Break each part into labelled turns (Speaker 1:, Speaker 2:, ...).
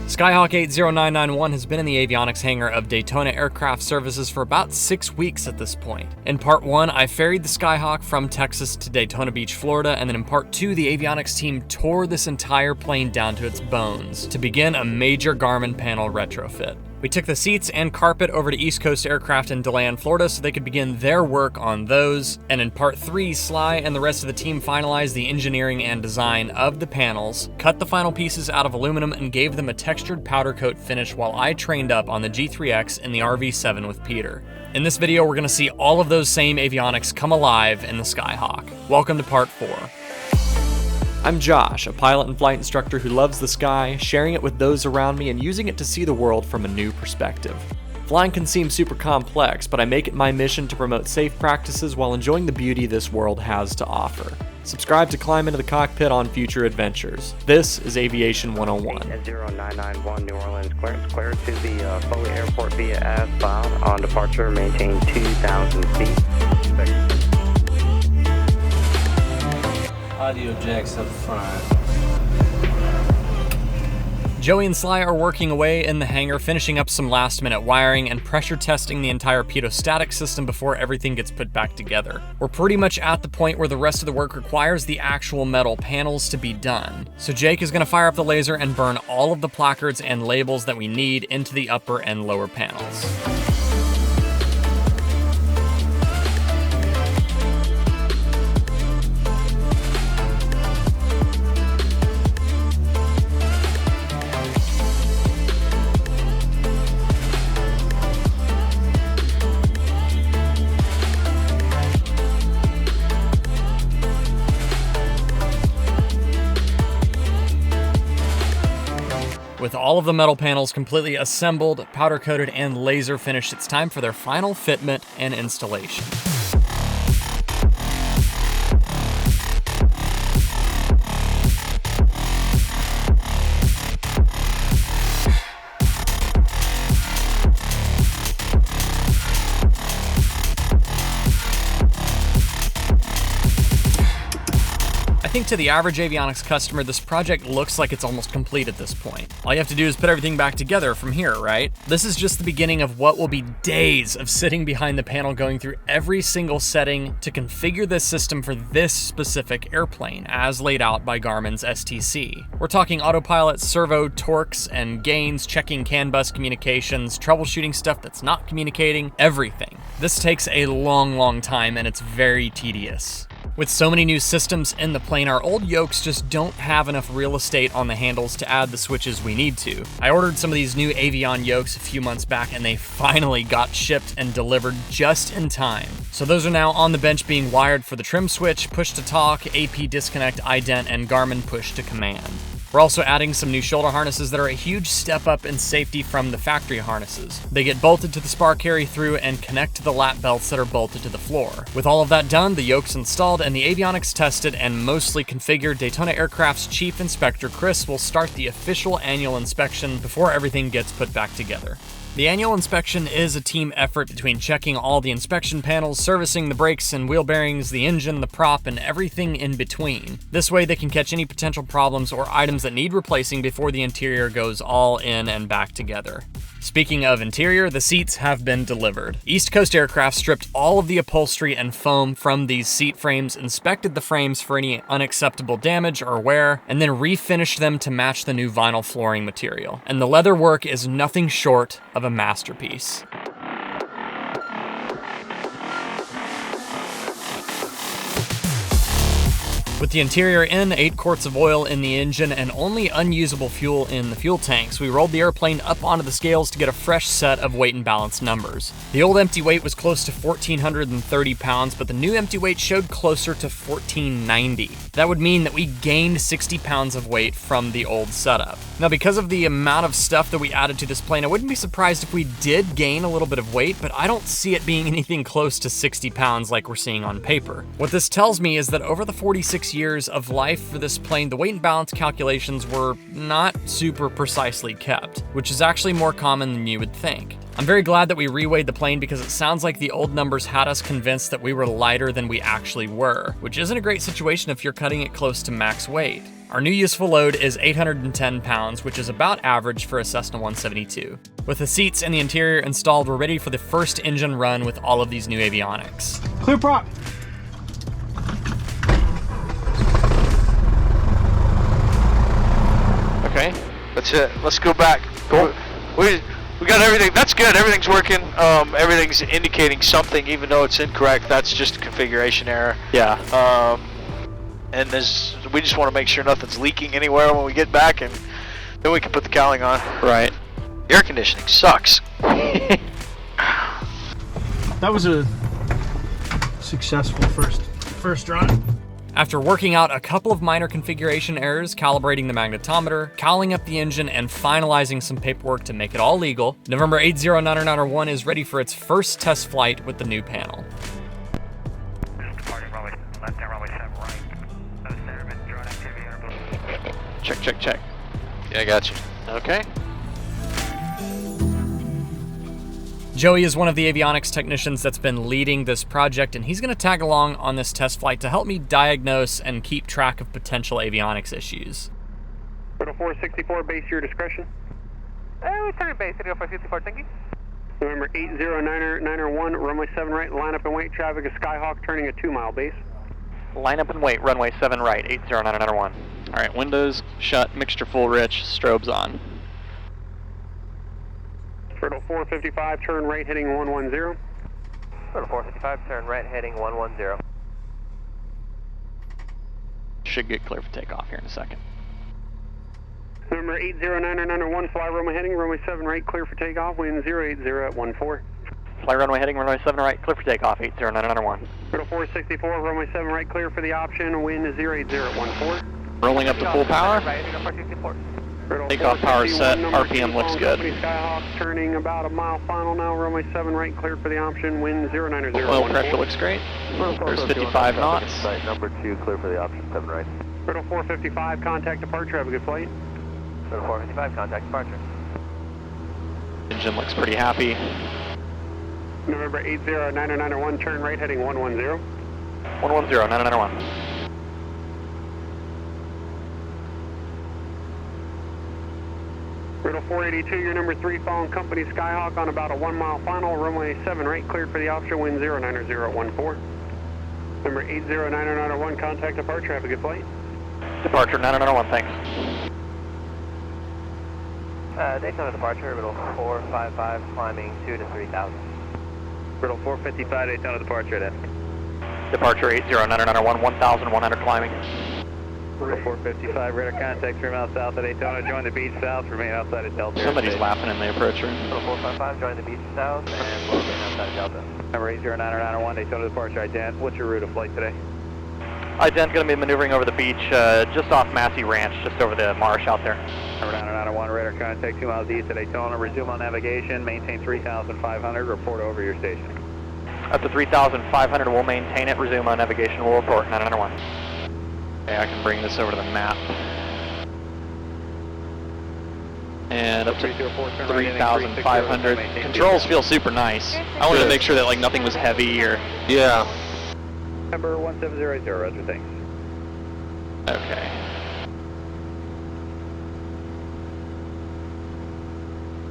Speaker 1: Skyhawk 80991 has been in the avionics hangar of Daytona Aircraft Services for about 6 weeks at this point. In part 1, I ferried the Skyhawk from Texas to Daytona Beach, Florida, and then in part 2, the avionics team tore this entire plane down to its bones to begin a major Garmin panel retrofit. We took the seats and carpet over to East Coast Aircraft in DeLand, Florida, so they could begin their work on those. And in part 3, Sly and the rest of the team finalized the engineering and design of the panels, cut the final pieces out of aluminum, and gave them a textured powder coat finish while I trained up on the G3X in the RV7 with Peter. In this video, we're going to see all of those same avionics come alive in the Skyhawk. Welcome to part 4. I'm Josh, a pilot and flight instructor who loves the sky, sharing it with those around me and using it to see the world from a new perspective. Flying can seem super complex, but I make it my mission to promote safe practices while enjoying the beauty this world has to offer. Subscribe to climb into the cockpit on future adventures. This is Aviation 101.
Speaker 2: 0991 New Orleans, clear to the Foley Airport via S-bound. On departure, maintain 2,000 feet.
Speaker 3: Audio jacks up front.
Speaker 1: Joey and Sly are working away in the hangar, finishing up some last-minute wiring and pressure testing the entire pitot-static system before everything gets put back together. We're pretty much at the point where the rest of the work requires the actual metal panels to be done. So Jake is going to fire up the laser and burn all of the placards and labels that we need into the upper and lower panels. With all of the metal panels completely assembled, powder coated, and laser finished, it's time for their final fitment and installation. I think to the average avionics customer, this project looks like it's almost complete at this point. All you have to do is put everything back together from here, right? This is just the beginning of what will be days of sitting behind the panel going through every single setting to configure this system for this specific airplane, as laid out by Garmin's STC. We're talking autopilot, servo, torques, and gains, checking CAN bus communications, troubleshooting stuff that's not communicating, everything. This takes a long time and it's very tedious. With so many new systems in the plane, our old yokes just don't have enough real estate on the handles to add the switches we need to. I ordered some of these new Avion yokes a few months back and they finally got shipped and delivered just in time. So those are now on the bench being wired for the trim switch, push to talk, AP disconnect, ident, and Garmin push to command. We're also adding some new shoulder harnesses that are a huge step up in safety from the factory harnesses. They get bolted to the spar carry through and connect to the lap belts that are bolted to the floor. With all of that done, the yokes installed, and the avionics tested and mostly configured, Daytona Aircraft's Chief Inspector Chris will start the official annual inspection before everything gets put back together. The annual inspection is a team effort between checking all the inspection panels, servicing the brakes and wheel bearings, the engine, the prop, and everything in between. This way they can catch any potential problems or items that need replacing before the interior goes all in and back together. Speaking of interior, the seats have been delivered. East Coast Aircraft stripped all of the upholstery and foam from these seat frames, inspected the frames for any unacceptable damage or wear, and then refinished them to match the new vinyl flooring material. And the leather work is nothing short of a masterpiece. With the interior in, 8 quarts of oil in the engine, and only unusable fuel in the fuel tanks, we rolled the airplane up onto the scales to get a fresh set of weight and balance numbers. The old empty weight was close to 1,430 pounds, but the new empty weight showed closer to 1,490. That would mean that we gained 60 pounds of weight from the old setup. Now, because of the amount of stuff that we added to this plane, I wouldn't be surprised if we did gain a little bit of weight, but I don't see it being anything close to 60 pounds like we're seeing on paper. What this tells me is that over the 46 years of life for this plane, the weight and balance calculations were not super precisely kept, which is actually more common than you would think. I'm very glad that we reweighed the plane because it sounds like the old numbers had us convinced that we were lighter than we actually were, which isn't a great situation if you're cutting it close to max weight. Our new useful load is 810 pounds, which is about average for a Cessna 172. With the seats and the interior installed, we're ready for the first engine run with all of these new avionics.
Speaker 4: Clear prop.
Speaker 5: Okay, that's it. Let's go back. Cool. We got everything. That's good. Everything's working. Everything's indicating something, even though it's incorrect. That's just a configuration error.
Speaker 6: Yeah.
Speaker 5: And we just want to make sure nothing's leaking anywhere when we get back, and then we can put the cowling on.
Speaker 6: Right.
Speaker 5: Air conditioning sucks.
Speaker 4: That was a successful first run.
Speaker 1: After working out a couple of minor configuration errors, calibrating the magnetometer, cowling up the engine, and finalizing some paperwork to make it all legal, November 80901 is ready for its first test flight with the new panel.
Speaker 5: Check. Yeah, I got you. Okay.
Speaker 1: Joey is one of the avionics technicians that's been leading this project, and he's going to tag along on this test flight to help me diagnose and keep track of potential avionics issues.
Speaker 2: 464, base your discretion.
Speaker 7: Return base, 464, thank you.
Speaker 2: November 80901, runway 7 right, line up and wait, traffic is Skyhawk turning a 2-mile base.
Speaker 6: Line up and wait, runway 7 right, 80901. All right, windows shut, mixture full rich, strobes on.
Speaker 2: Turtle 455, turn right heading 110.
Speaker 7: Turtle 455, turn right heading 110.
Speaker 6: Should get clear for takeoff here in a second.
Speaker 2: Number 80901, fly runway heading, runway 7 right, clear for takeoff, wind 080 at 14.
Speaker 6: Fly runway heading, runway 7 right, clear for takeoff, 80901.
Speaker 2: Turtle 464, runway 7 right, clear for the option, wind 080 at 14.
Speaker 6: Rolling up to full power.
Speaker 7: Right, 464.
Speaker 6: Takeoff power set, RPM looks good.
Speaker 2: Skyhawk turning about a mile final now, runway 7 right, clear for the option, wind 090.
Speaker 6: Oil pressure looks great. There's 55 knots.
Speaker 7: Site number 2, clear for the option, 7 right.
Speaker 2: Turtle 455, contact departure, have a good flight.
Speaker 7: Turtle 455, contact departure.
Speaker 6: Engine looks pretty happy.
Speaker 2: November 80901, turn right heading 110.
Speaker 6: 110, 991.
Speaker 2: Riddle 482, your number 3, following company Skyhawk on about a 1-mile final, runway 7 right, cleared for the option, wind 090 at 14. Number 80901, contact departure, have a good flight.
Speaker 6: Departure 901, thanks.
Speaker 7: Daytona departure, Riddle 455, climbing 2 to 3,000.
Speaker 2: Riddle 455, Daytona departure then.
Speaker 6: Departure 80901, 1,100 climbing.
Speaker 2: Riddle 455, radar contact 3 miles south of Daytona, join the beach south, remain outside of Delta.
Speaker 6: Somebody's laughing in the approach room.
Speaker 7: Riddle 455, join the beach south, and we'll remain outside of Delta.
Speaker 2: Number 80901, Daytona departure, ident. What's your route of flight today?
Speaker 6: Ident's going to be maneuvering over the beach just off Massey Ranch, just over the marsh out there.
Speaker 2: Number 901, radar contact 2 miles east of Daytona, resume on navigation, maintain 3,500, report over your station.
Speaker 6: Up to 3,500, we'll maintain it, resume on navigation, we'll report 991. Okay, I can bring this over to the map. And up to 3,500. Controls feel super nice. I wanted to make sure that like nothing was heavy or...
Speaker 5: Yeah.
Speaker 2: Number 1780, roger, thanks.
Speaker 6: Okay.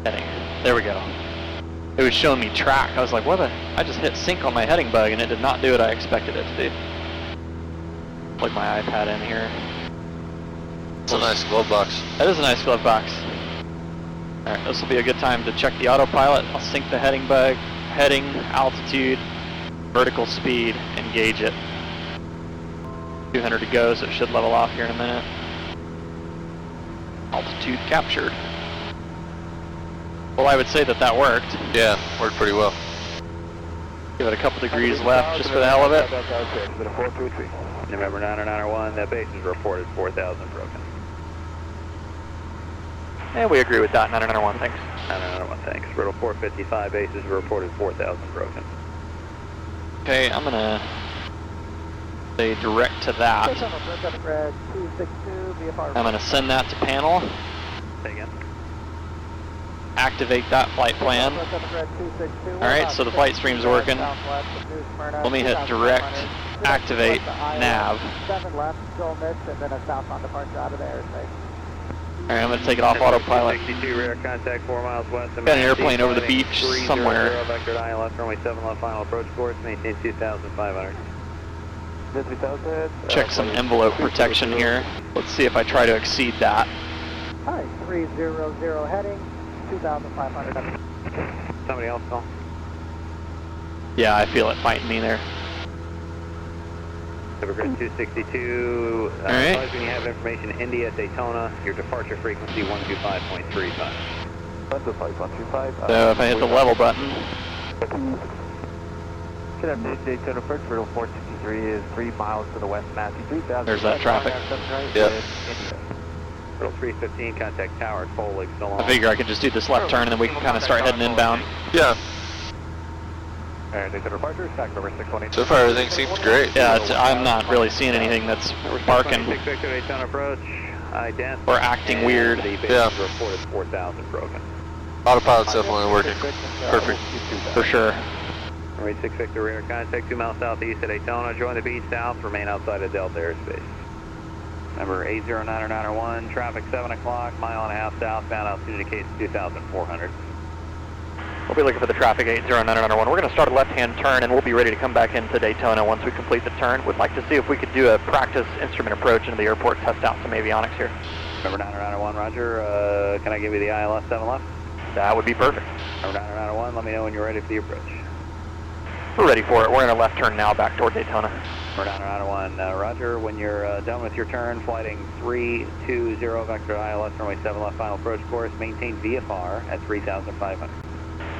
Speaker 6: Heading. There we go. It was showing me track. I was like, what the? I just hit sync on my heading bug and it did not do what I expected it to do. Plug my iPad in here.
Speaker 5: It's a nice glove box.
Speaker 6: That is a nice glove box. Alright, this will be a good time to check the autopilot. I'll sync the heading bug, heading, altitude, vertical speed, and gauge it. 200 to go, so it should level off here in a minute. Altitude captured. Well, I would say that that worked.
Speaker 5: Yeah, worked pretty well.
Speaker 6: Give it a couple degrees left just for the hell of it.
Speaker 2: November 901, that base is reported 4,000 broken.
Speaker 6: Yeah, we agree with that. 901, thanks.
Speaker 2: 901, thanks. Riddle 455, base is reported 4,000 broken.
Speaker 6: Okay, I'm gonna say direct to that. I'm gonna send that to panel.
Speaker 2: Say again.
Speaker 6: activate that flight plan. Alright, so the flight stream's working. Let me hit direct activate nav.
Speaker 7: 7 left, still missed, and then a southbound departure out of the airspace.
Speaker 6: Alright, I'm going to take it off autopilot.
Speaker 2: 62 rear contact 4 miles west.
Speaker 6: Got an airplane over the beach somewhere.
Speaker 2: Vector ILS, runway 7 left, final approach course, maintain 2,500.
Speaker 6: Check some envelope protection here. Let's see if I try to exceed that.
Speaker 7: Hi, 300 heading, 2,500.
Speaker 2: Somebody else call.
Speaker 6: Yeah, I feel it fighting me there.
Speaker 2: Evergreen 262.
Speaker 6: All right.
Speaker 2: When you have information, India, Daytona, your departure frequency 125.35.
Speaker 6: So if I hit the level button,
Speaker 7: Should have Daytona first, Riddle 463 is 3 miles to the west, Matthew 3000.
Speaker 6: there's that traffic.
Speaker 5: Yep.
Speaker 2: Riddle 315, contact tower at Full Lake, still on.
Speaker 6: I figure I could just do this left turn and then we can kind of start heading inbound.
Speaker 5: Yeah.
Speaker 7: And Daytona departure, stack number 618.
Speaker 5: So far everything seems great.
Speaker 6: Yeah, I'm not really seeing anything that's barking
Speaker 2: 6 Victor Daytona approach, ident.
Speaker 6: or acting weird.
Speaker 2: The base
Speaker 5: Yeah.
Speaker 2: report is 4,000 broken.
Speaker 5: Autopilot's definitely working. Perfect.
Speaker 6: For sure.
Speaker 2: Runway 6 Victor radar contact 2 miles southeast of Daytona. Join the beach south, remain outside of Delta airspace. Number 80901, traffic 7 o'clock, mile and a half southbound, altitude indicates 2,400.
Speaker 6: We'll be looking for the traffic 80901. We're going to start a left-hand turn and we'll be ready to come back into Daytona once we complete the turn. We'd like to see if we could do a practice instrument approach into the airport, test out some avionics here.
Speaker 2: Number 901, roger. Can I give you the ILS 7 left?
Speaker 6: That would be perfect.
Speaker 2: Number 901, let me know when you're ready for the approach.
Speaker 6: We're ready for it. We're in a left turn now back toward Daytona.
Speaker 2: Number 901, roger. When you're done with your turn, flighting 320 Vector ILS, runway 7 left, final approach course, maintain VFR at 3,500.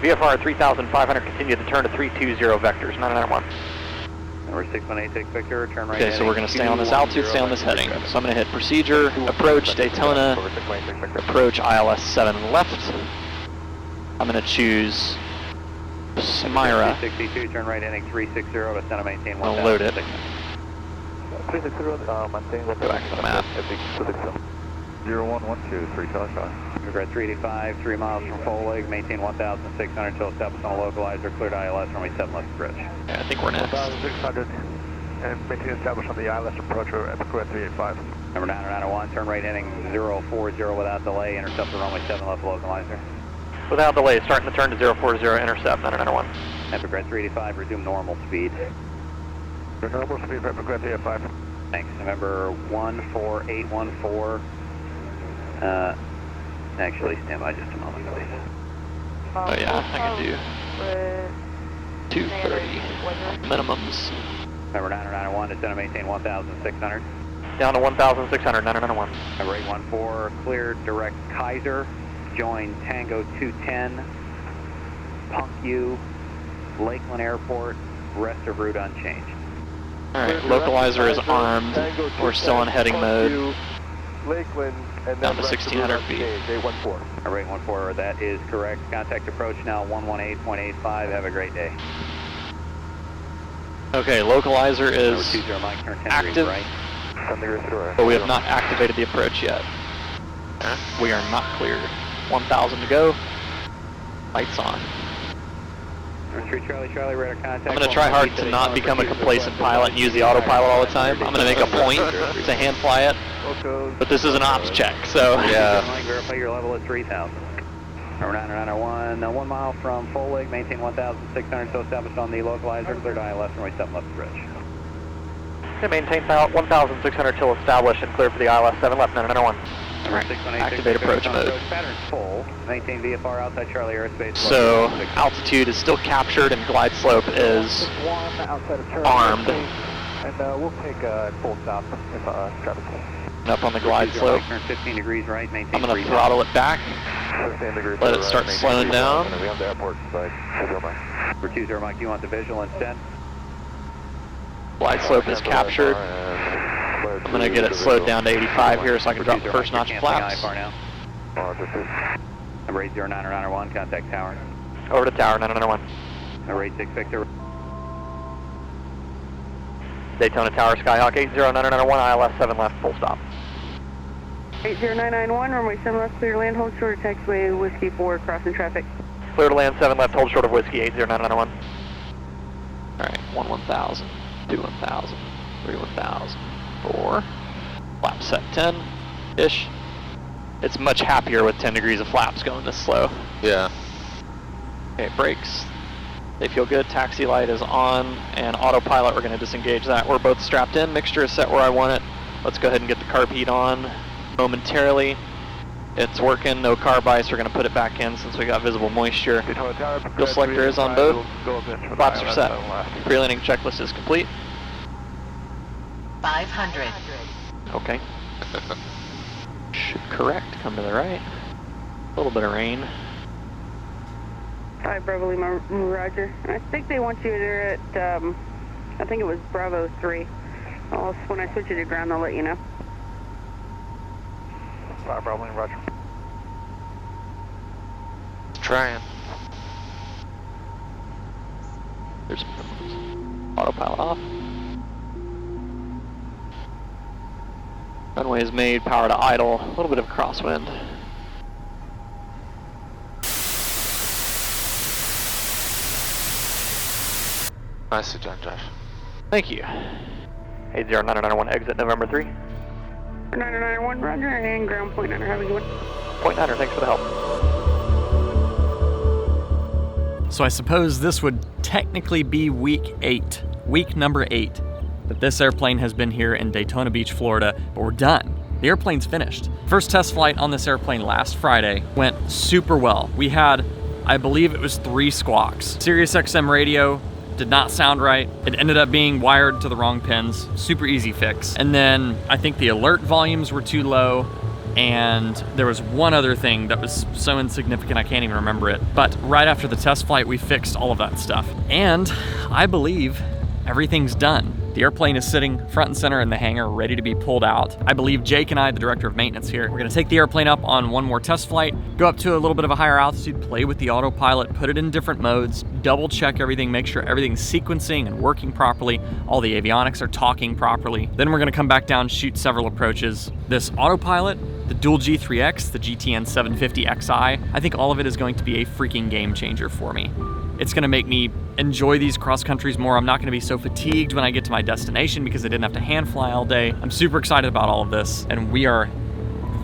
Speaker 6: VFR at 3,500, continue the turn to 320 vectors, 991.
Speaker 2: Number 6186 Victor, turn right.
Speaker 6: Okay, so we're going to stay on this altitude, stay on this heading. So I'm going to hit procedure, approach Daytona, approach ILS 7 left. I'm going to choose Smyra.
Speaker 2: 262, turn right heading 360 to center, maintain 1,000.
Speaker 6: I'll load it.
Speaker 7: 360, maintain
Speaker 6: Go back to the map.
Speaker 7: 01123, Charlie.
Speaker 2: We're at 385, 3 miles from Full Lake, maintain 1,600 until established on a localizer, cleared ILS, runway 7 left approach.
Speaker 6: Yeah, I think we're next.
Speaker 7: 1,600 and maintain established on the ILS approach at 385.
Speaker 2: Number 901, turn right heading 040 without delay, intercept the runway 7 left localizer.
Speaker 6: Without delay, starting the turn to 040, intercept 991.
Speaker 2: Epic Red 385, resume normal speed.
Speaker 7: Normal speed, Epic Red 385.
Speaker 2: Thanks. November 14814. Actually, stand by just a moment, please.
Speaker 6: Oh yeah, I can do 230 minimums.
Speaker 2: Number 901, descend and maintain 1,600.
Speaker 6: Down to 1,600, 991.
Speaker 2: Number 814, cleared direct Kaiser. Join Tango 210, Punk U, Lakeland Airport, rest of route unchanged.
Speaker 6: Alright, localizer is armed. We're still in heading mode.
Speaker 7: Lakeland and
Speaker 6: Down to 1,600 feet.
Speaker 2: Number 814, that is correct. Contact approach now 118.85. Have a great day.
Speaker 6: Okay, localizer
Speaker 2: Number
Speaker 6: is
Speaker 2: 20, Mike, turn 10
Speaker 6: active,
Speaker 2: degrees right.
Speaker 6: but we have not activated the approach yet. We are not cleared. 1,000 to go. Lights on.
Speaker 2: Number 3 Charlie, radar contact.
Speaker 6: I'm going to try hard to not become a complacent pilot and use the autopilot all the time. I'm going to make a point to hand fly it, but this is an ops check, so.
Speaker 5: Yeah.
Speaker 2: Mike, verify your level at 3,000. Number 901, 1 mile from Full Lake, maintain 1,600, so established on the localizer, cleared ILS, runway 7 left approach.
Speaker 6: Maintain 1,600 till established and clear for the ILS 7 left, 991.
Speaker 2: Number 6186,
Speaker 6: Activate approach mode.
Speaker 2: Pattern full, maintain VFR outside Charlie airspace.
Speaker 6: So altitude is still captured and glide slope is armed.
Speaker 7: And we'll take a full stop if traffic.
Speaker 6: Up on the glide slope.
Speaker 2: Turn 15 degrees right, maintain
Speaker 6: I'm going to throttle it back. Let it start slowing down.
Speaker 7: We have the airport side.
Speaker 2: For 20 Mike, do you want the visual instead?
Speaker 6: Glide slope is captured. I'm going to get it slowed down to 85 here so I can drop the first notch of flaps.
Speaker 2: Number 80901, contact tower.
Speaker 6: Over to tower, 991.
Speaker 2: Number 86 Victor.
Speaker 6: Daytona Tower, Skyhawk 80991, ILS 7 left, full stop.
Speaker 8: 80991, runway 7 left, clear to land, hold short, taxiway, whiskey 4, crossing traffic.
Speaker 6: Clear to land 7 left, hold short of whiskey 80991. Alright, 1000, 1000, 1000, 4. Flap set 10-ish. It's much happier with 10 degrees of flaps going this slow.
Speaker 5: Yeah.
Speaker 6: Okay, brakes. They feel good. Taxi light is on, and autopilot, we're going to disengage that. We're both strapped in. Mixture is set where I want it. Let's go ahead and get the carb heat on momentarily. It's working. No carb ice. We're going to put it back in since we got visible moisture. Fuel selector is on both. Flaps are set. Pre-landing checklist is complete.
Speaker 9: 500.
Speaker 6: Okay. Should correct. Come to the right. A little bit of rain.
Speaker 8: 5 Bravo Lima, roger. I think they want you there at, I think it was Bravo 3. When I switch it to ground, I'll let you know.
Speaker 7: 5 Bravo Lima, roger.
Speaker 5: Trying.
Speaker 6: There's autopilot off. Runway is made, power to idle, a little bit of crosswind.
Speaker 5: Nicely done, Josh.
Speaker 6: Thank you. 80991, exit November 3.
Speaker 8: 991, roger, and ground point 9, have a good one.
Speaker 6: Point 9, thanks for the help.
Speaker 1: So I suppose this would technically be week number 8. That this airplane has been here in Daytona Beach, Florida, but we're done. The airplane's finished. First test flight on this airplane last Friday went super well. We had, I believe it was 3 squawks. SiriusXM radio did not sound right. It ended up being wired to the wrong pins. Super easy fix. And then I think the alert volumes were too low, and there was one other thing that was so insignificant I can't even remember it. But right after the test flight, we fixed all of that stuff. And I believe everything's done. The airplane is sitting front and center in the hangar, ready to be pulled out. I believe Jake and I, the director of maintenance here, we're gonna take the airplane up on one more test flight, go up to a little bit of a higher altitude, play with the autopilot, put it in different modes, double check everything, make sure everything's sequencing and working properly, all the avionics are talking properly. Then we're gonna come back down, shoot several approaches. This autopilot, the dual G3X, the GTN 750XI, I think all of it is going to be a freaking game changer for me. It's gonna make me enjoy these cross countries more. I'm not gonna be so fatigued when I get to my destination because I didn't have to hand fly all day. I'm super excited about all of this, and we are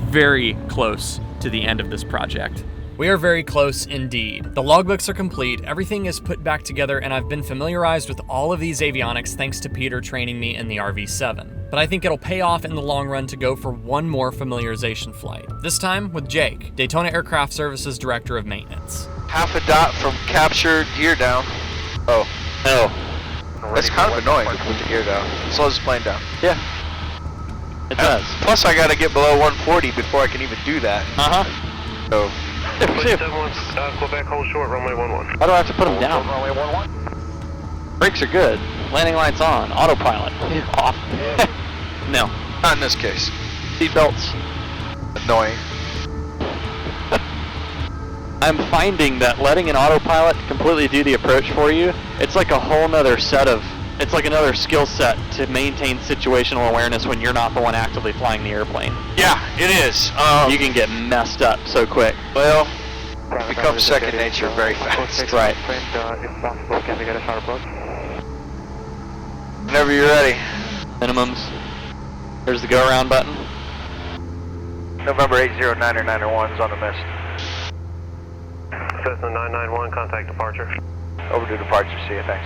Speaker 1: very close to the end of this project. We are very close indeed. The logbooks are complete, everything is put back together, and I've been familiarized with all of these avionics thanks to Peter training me in the RV7. But I think it'll pay off in the long run to go for one more familiarization flight. This time with Jake, Daytona Aircraft Services Director of Maintenance.
Speaker 5: Half a dot from captured, gear down. Oh, no. That's kind of annoying to put the gear down. Slows the plane down.
Speaker 6: Yeah. It does.
Speaker 5: Plus I gotta get below 140 before I can even do that.
Speaker 6: Uh-huh.
Speaker 5: So.
Speaker 7: Quebec, hold short, runway 11.
Speaker 6: Why do I have to put them down?
Speaker 7: Runway 11.
Speaker 6: Brakes are good. Landing lights on. Autopilot. Off. No.
Speaker 5: Not in this case.
Speaker 6: Seat belts.
Speaker 5: Annoying.
Speaker 6: I'm finding that letting an autopilot completely do the approach for you, it's like a whole nother set of, it's like another skill set to maintain situational awareness when you're not the one actively flying the airplane.
Speaker 5: Yeah, it is.
Speaker 6: You can get messed up so quick.
Speaker 5: Well, it becomes second nature very fast.
Speaker 6: Right.
Speaker 7: If possible, can we get a short approach?
Speaker 5: Whenever you're ready.
Speaker 6: Minimums. There's the go around button.
Speaker 5: November 80991 is on the mist.
Speaker 7: Cessna 991, contact departure.
Speaker 5: Over to departure, see you, thanks.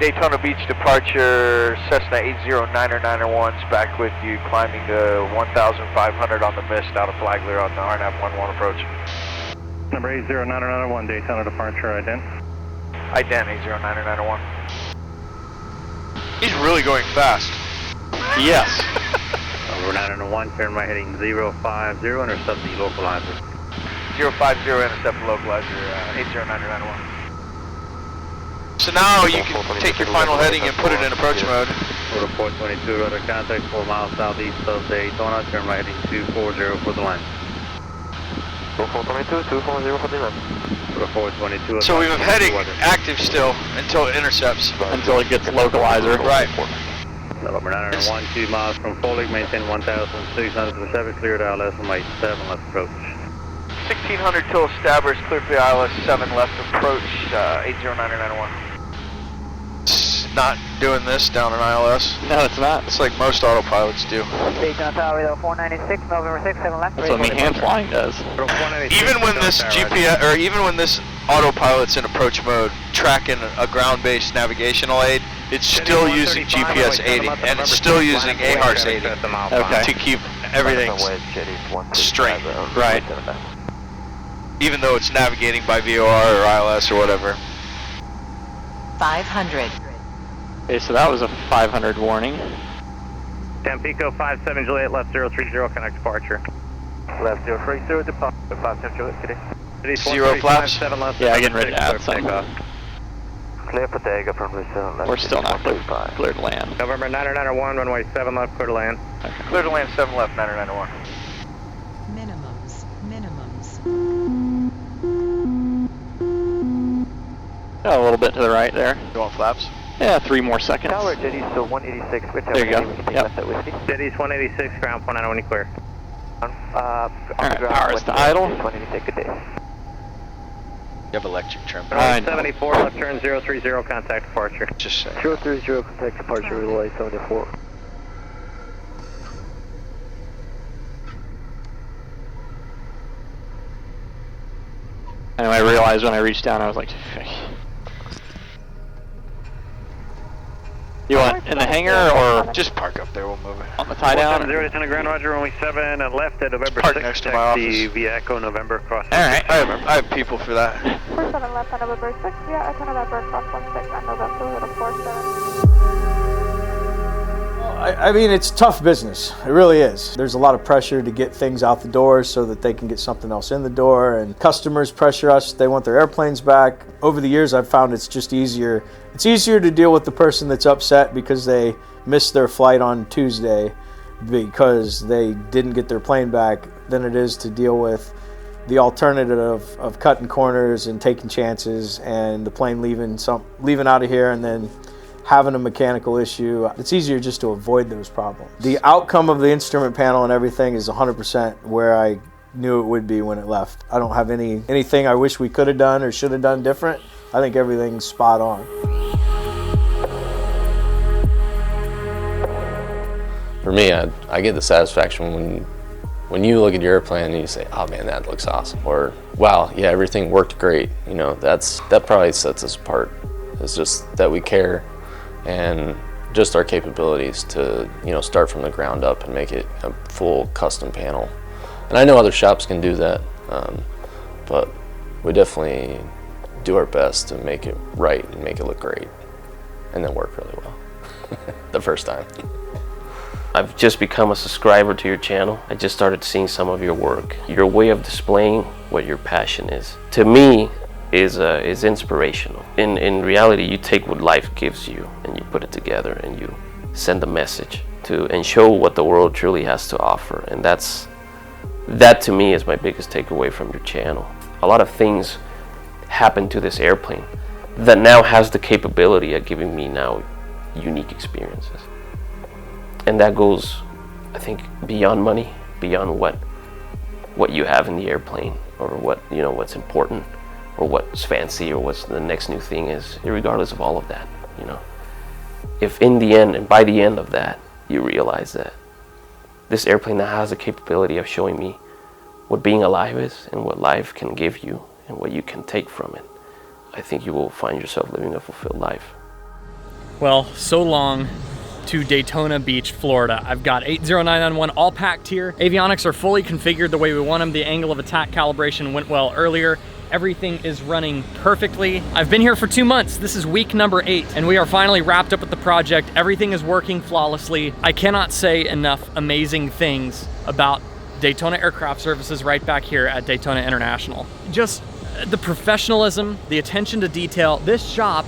Speaker 5: Daytona Beach departure, Cessna 80991's back with you, climbing to 1,500 on the mist, out of Flagler on the RNAV 11 approach.
Speaker 7: Number 80991, Daytona departure, ident.
Speaker 5: Ident 80991. He's really going fast.
Speaker 6: Yes.
Speaker 2: Over 901, turn right heading 050, intercept the localizer.
Speaker 5: 050, intercept the localizer, 80991. So now you can take your final heading and put it in approach mode.
Speaker 2: Order 422, rudder contact 4 miles southeast of Daytona, turn right heading 240 for the line.
Speaker 7: 422, 240 for the line.
Speaker 2: Order 422.
Speaker 5: So we have heading active still until it intercepts.
Speaker 6: Until it gets localizer.
Speaker 5: Right.
Speaker 2: November 901, 2 miles from Foley, maintain 1,600 Pacific, cleared ILS on my 7 left approach.
Speaker 5: 1600 till establish, clear for the ILS 7 left approach, 80991. It's not doing this down in ILS.
Speaker 6: No, it's not.
Speaker 5: It's like most autopilots do.
Speaker 7: Daytona Tower, 496, November 6, 7 left.
Speaker 6: That's what me hand flying does.
Speaker 5: Even when this GPS, or even when this autopilot's in approach mode, tracking a ground-based navigational aid, it's still using GPS 80, and it's still using AHARS 80 to keep everything straight. Right. Even though it's navigating by VOR or ILS or whatever.
Speaker 9: 500.
Speaker 6: Okay, so that was a 500 warning.
Speaker 2: Tampico 57 Juliet, left 030, connect departure.
Speaker 7: Left 030, departure, 57 Juliet, today.
Speaker 5: 0 flaps?
Speaker 6: Yeah, getting ready to add some.
Speaker 7: Clear for takeoff from the 7 left.
Speaker 6: We're still not clear to land.
Speaker 2: November 901, runway 7 left, clear to land.
Speaker 6: Okay.
Speaker 5: Clear to land 7 left, 991.
Speaker 9: Minimums.
Speaker 6: A little bit to the right there.
Speaker 5: You want flaps?
Speaker 6: Yeah, 3 more seconds.
Speaker 7: Tower, Jetty, so 186, which
Speaker 6: There you go. Yep.
Speaker 2: Jetty's 186, ground 190 when you clear.
Speaker 6: Alright, power is to idle.
Speaker 7: 186, good day.
Speaker 5: You have electric trim.
Speaker 6: I know.
Speaker 2: 74, left turn 030, contact departure.
Speaker 5: Just say.
Speaker 7: 030, contact departure, relay 74.
Speaker 6: And I realized when I reached down, I was like, you want in the hangar or
Speaker 5: Just park up there, we'll move it.
Speaker 6: on the tie down?
Speaker 2: 0 to Grand Roger, runway 7 and left at November
Speaker 5: Park
Speaker 2: 6,
Speaker 5: next to my office.
Speaker 2: taxi via Echo November cross.
Speaker 6: Alright.
Speaker 5: I have people for that.
Speaker 10: 47 left on November 6, yeah, Echo November cross 16 on November 47.
Speaker 4: I mean, it's tough business. It really is. There's a lot of pressure to get things out the door so that they can get something else in the door, and customers pressure us. They want their airplanes back. Over the years, I've found it's just easier. It's easier to deal with the person that's upset because they missed their flight on Tuesday because they didn't get their plane back than it is to deal with the alternative of cutting corners and taking chances and the plane leaving out of here and then having a mechanical issue. It's easier just to avoid those problems. The outcome of the instrument panel and everything is 100% where I knew it would be when it left. I don't have anything I wish we could have done or should have done different. I think everything's spot on.
Speaker 11: For me, I get the satisfaction when you look at your airplane and you say, oh man, that looks awesome. Or, wow, yeah, everything worked great. You know, that probably sets us apart. It's just that we care and just our capabilities to, you know, start from the ground up and make it a full custom panel. And I know other shops can do that, but we definitely do our best to make it right and make it look great and then work really well the first time.
Speaker 12: I've just become a subscriber to your channel. I just started seeing some of your work. Your way of displaying what your passion is, to me, is inspirational. In reality, you take what life gives you and you put it together and you send a message and show what the world truly has to offer. And that to me is my biggest takeaway from your channel. A lot of things happen to this airplane that now has the capability of giving me now unique experiences. And that goes, I think, beyond money, beyond what you have in the airplane or what, you know, what's important or what's fancy or what's the next new thing is, regardless of all of that, you know. If in the end and by the end of that, you realize that this airplane now has the capability of showing me what being alive is and what life can give you and what you can take from it, I think you will find yourself living a fulfilled life.
Speaker 1: Well, so long to Daytona Beach, Florida. I've got 80991 all packed here. Avionics are fully configured the way we want them. The angle of attack calibration went well earlier. Everything is running perfectly. I've been here for 2 months. This is week number 8, and we are finally wrapped up with the project. Everything is working flawlessly. I cannot say enough amazing things about Daytona Aircraft Services right back here at Daytona International. Just the professionalism, the attention to detail. This shop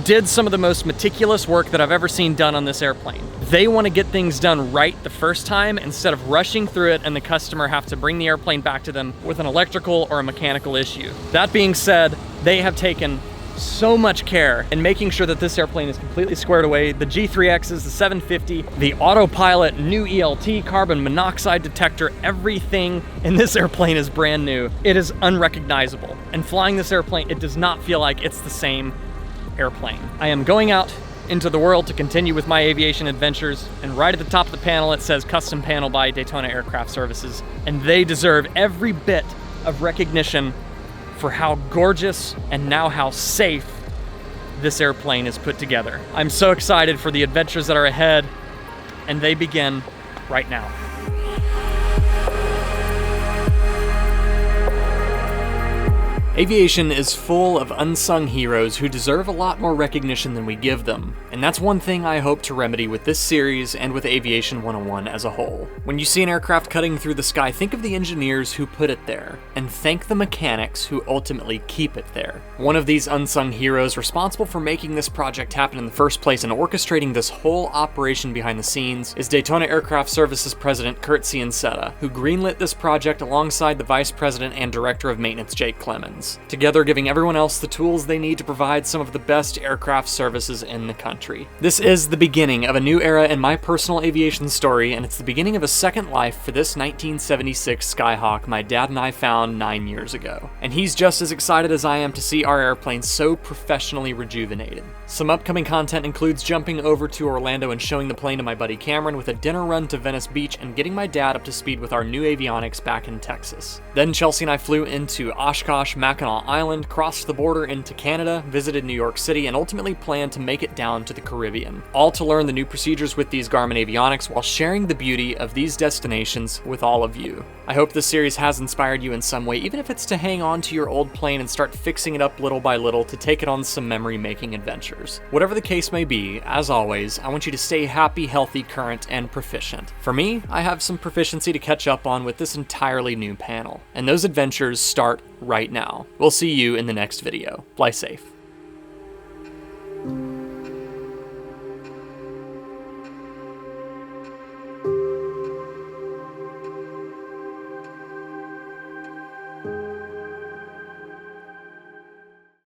Speaker 1: did some of the most meticulous work that I've ever seen done on this airplane. They want to get things done right the first time instead of rushing through it and the customer have to bring the airplane back to them with an electrical or a mechanical issue. That being said, they have taken so much care in making sure that this airplane is completely squared away. The G3Xs, the 750, the autopilot, new ELT, carbon monoxide detector, everything in this airplane is brand new. It is unrecognizable. And flying this airplane, it does not feel like it's the same airplane. I am going out into the world to continue with my aviation adventures, and right at the top of the panel it says custom panel by Daytona Aircraft Services, and they deserve every bit of recognition for how gorgeous and now how safe this airplane is put together. I'm so excited for the adventures that are ahead, and they begin right now. Aviation is full of unsung heroes who deserve a lot more recognition than we give them, and that's one thing I hope to remedy with this series and with Aviation 101 as a whole. When you see an aircraft cutting through the sky, think of the engineers who put it there, and thank the mechanics who ultimately keep it there. One of these unsung heroes responsible for making this project happen in the first place and orchestrating this whole operation behind the scenes is Daytona Aircraft Services President Kurt Ciancetta, who greenlit this project alongside the Vice President and Director of Maintenance Jake Clemens, together giving everyone else the tools they need to provide some of the best aircraft services in the country. This is the beginning of a new era in my personal aviation story, and it's the beginning of a second life for this 1976 Skyhawk my dad and I found 9 years ago. And he's just as excited as I am to see our airplane so professionally rejuvenated. Some upcoming content includes jumping over to Orlando and showing the plane to my buddy Cameron, with a dinner run to Venice Beach and getting my dad up to speed with our new avionics back in Texas. Then Chelsea and I flew into Oshkosh, Mackinac Island, crossed the border into Canada, visited New York City, and ultimately planned to make it down to the Caribbean, all to learn the new procedures with these Garmin avionics while sharing the beauty of these destinations with all of you. I hope this series has inspired you in some way, even if it's to hang on to your old plane and start fixing it up little by little to take it on some memory-making adventures. Whatever the case may be, as always, I want you to stay happy, healthy, current, and proficient. For me, I have some proficiency to catch up on with this entirely new panel, and those adventures start right now. We'll see you in the next video. Fly safe.